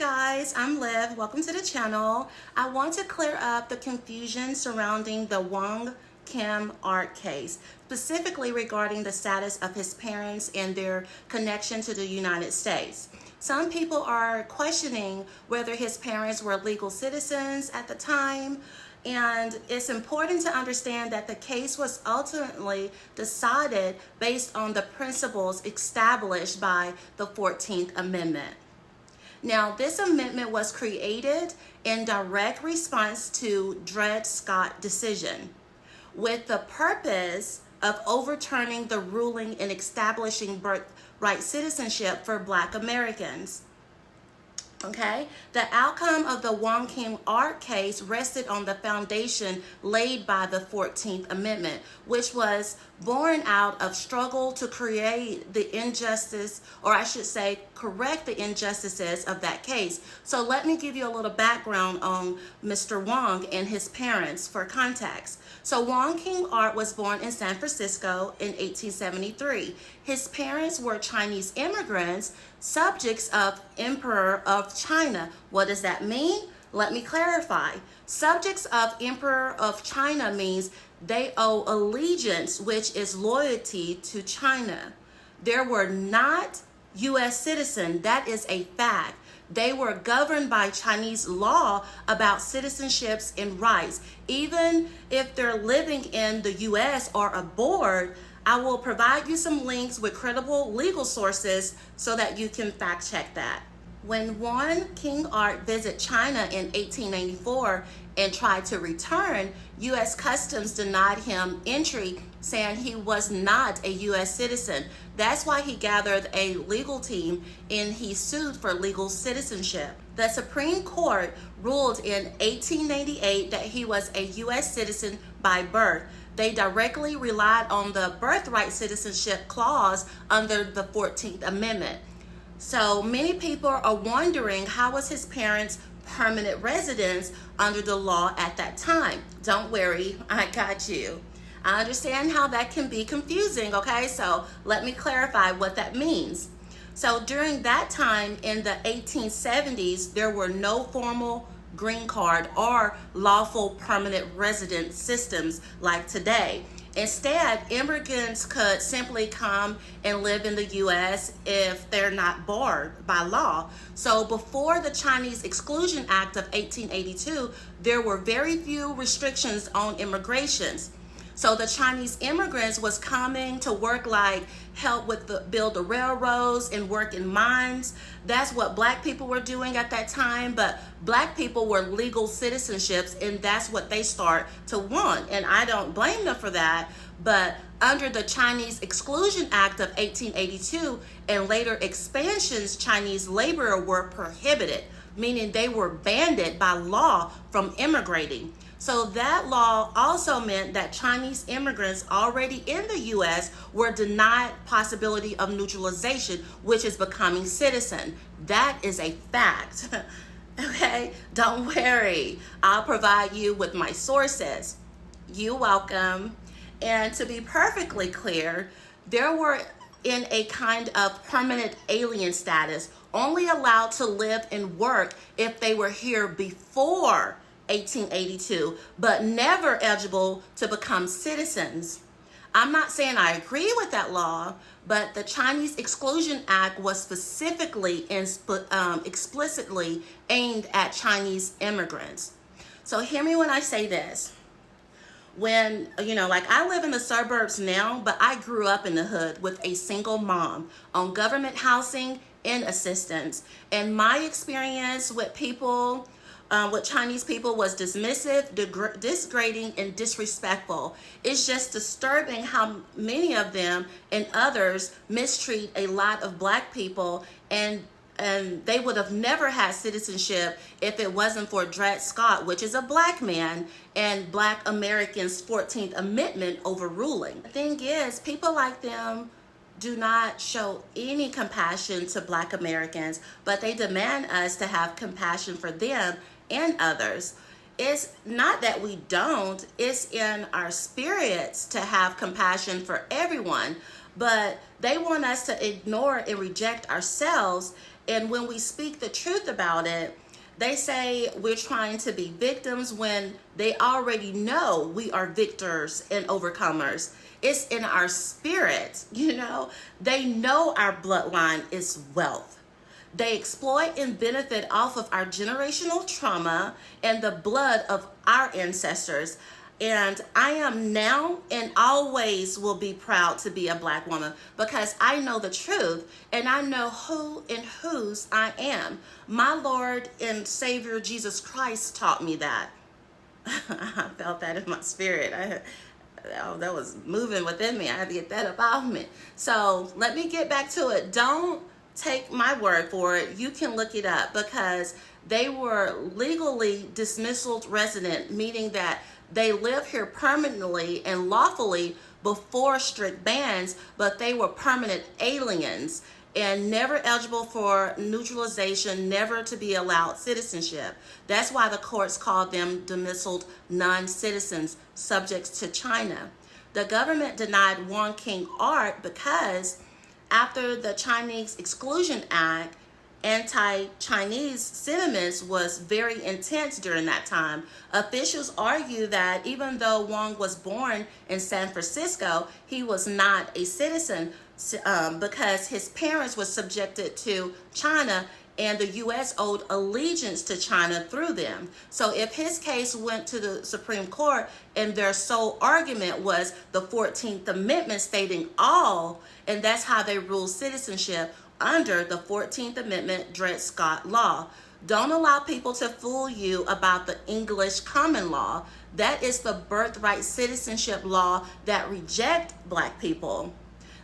guys, I'm Liv. Welcome to the channel. I want to clear up the confusion surrounding the Wong Kim Ark case, specifically regarding the status of his parents and their connection to the United States. Some people are questioning whether his parents were legal citizens at the time, and it's important to understand that the case was ultimately decided based on the principles established by the 14th Amendment. Now, this amendment was created in direct response to Dred Scott decision with the purpose of overturning the ruling and establishing birthright citizenship for Black Americans. Okay, the outcome of the Wong Kim Ark case rested on the foundation laid by the 14th Amendment, which was born out of struggle to create the injustice, or I should say, correct the injustices of that case. So let me give you a little background on Mr. Wong and his parents for context. So Wong Kim Ark was born in San Francisco in 1873. His parents were Chinese immigrants, subjects of Emperor of China. What does that mean? Let me clarify. Subjects of Emperor of China means they owe allegiance, which is loyalty to China. They were not U.S. citizens. That is a fact. They were governed by Chinese law about citizenships and rights. Even if they're living in the U.S. or abroad, I will provide you some links with credible legal sources so that you can fact check that. When Wong Kim Ark visited China in 1894 and tried to return, U.S. Customs denied him entry, saying he was not a U.S. citizen. That's why he gathered a legal team and he sued for legal citizenship. The Supreme Court ruled in 1898 that he was a U.S. citizen by birth. They directly relied on the birthright citizenship clause under the 14th Amendment. So many people are wondering, how was his parents' permanent residence under the law at that time? Don't worry, I got you. I understand how that can be confusing, okay? So let me clarify what that means. So during that time in the 1870s, there were no formal green card or lawful permanent resident systems like today. Instead, immigrants could simply come and live in the U.S. if they're not barred by law. So before the Chinese Exclusion Act of 1882, there were very few restrictions on immigrations. So the Chinese immigrants was coming to work, like help with build the railroads and work in mines. That's what Black people were doing at that time, but Black people were legal citizenships, and that's what they start to want. And I don't blame them for that, but under the Chinese Exclusion Act of 1882 and later expansions, Chinese labor were prohibited, meaning they were banned by law from immigrating. So that law also meant that Chinese immigrants already in the U.S. were denied possibility of naturalization, which is becoming citizen. That is a fact. Okay, don't worry. I'll provide you with my sources. You're welcome. And to be perfectly clear, there were in a kind of permanent alien status, only allowed to live and work if they were here before 1882, but never eligible to become citizens. I'm not saying I agree with that law, but the Chinese Exclusion Act was specifically and explicitly aimed at Chinese immigrants. So hear me when I say this. When, like I live in the suburbs now, but I grew up in the hood with a single mom on government housing and assistance. And my experience with people, with Chinese people, was dismissive, degrading, and disrespectful. It's just disturbing how many of them and others mistreat a lot of Black people, and they would have never had citizenship if it wasn't for Dred Scott, which is a Black man, and Black Americans' 14th Amendment overruling. The thing is, people like them do not show any compassion to Black Americans, but they demand us to have compassion for them and others. It's not that we don't, it's in our spirits to have compassion for everyone, but they want us to ignore and reject ourselves And when we speak the truth about it, they say we're trying to be victims when they already know we are victors and overcomers. It's in our spirit, you know. They know our bloodline is wealth. They exploit and benefit off of our generational trauma and the blood of our ancestors. And I am now and always will be proud to be a Black woman because I know the truth and I know who and whose I am. My Lord and Savior Jesus Christ taught me that. I felt that in my spirit. That was moving within me. I had to get that about me. So let me get back to it. Don't take my word for it. You can look it up because they were legally dismissaled resident, meaning that they live here permanently and lawfully before strict bans, but they were permanent aliens and never eligible for neutralization, never to be allowed citizenship. That's why the courts called them dismissaled non-citizens, subjects to China. The government denied Wong Kim Ark because after the Chinese Exclusion Act, anti-Chinese sentiments was very intense during that time. Officials argue that even though Wong was born in San Francisco, he was not a citizen because his parents were subjected to China and the U.S. owed allegiance to China through them. So if his case went to the Supreme Court and their sole argument was the 14th Amendment stating all, and that's how they rule citizenship, under the 14th Amendment Dred Scott law. Don't allow people to fool you about the English common law. That is the birthright citizenship law that reject Black people.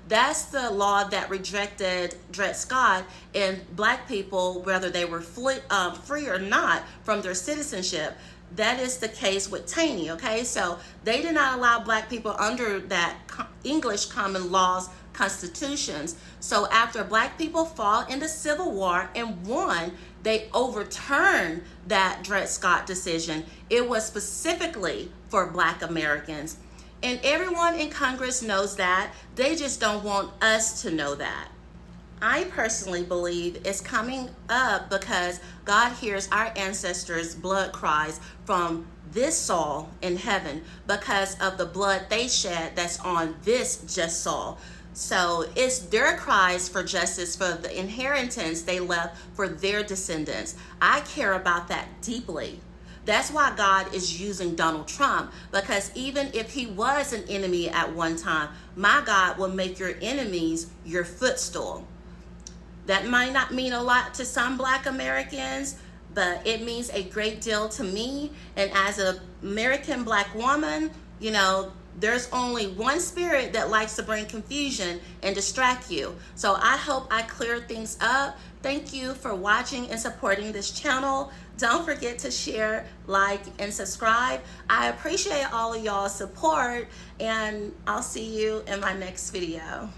That's the law that rejected Dred Scott and Black people, whether they were free or not from their citizenship. That is the case with Taney, okay? So they did not allow Black people under that English common law's constitutions. So after Black people fought in the Civil War and won, they overturned that Dred Scott decision. It was specifically for Black Americans. And everyone in Congress knows that. They just don't want us to know that. I personally believe it's coming up because God hears our ancestors' blood cries from this soil in heaven because of the blood they shed that's on this just soil. So it's their cries for justice for the inheritance they left for their descendants. I care about that deeply. That's why God is using Donald Trump, because even if he was an enemy at one time, my God will make your enemies your footstool. That might not mean a lot to some Black Americans, but it means a great deal to me. And as an American Black woman, you know, there's only one spirit that likes to bring confusion and distract you. So I hope I cleared things up. Thank you for watching and supporting this channel. Don't forget to share, like, and subscribe. I appreciate all of y'all's support, and I'll see you in my next video.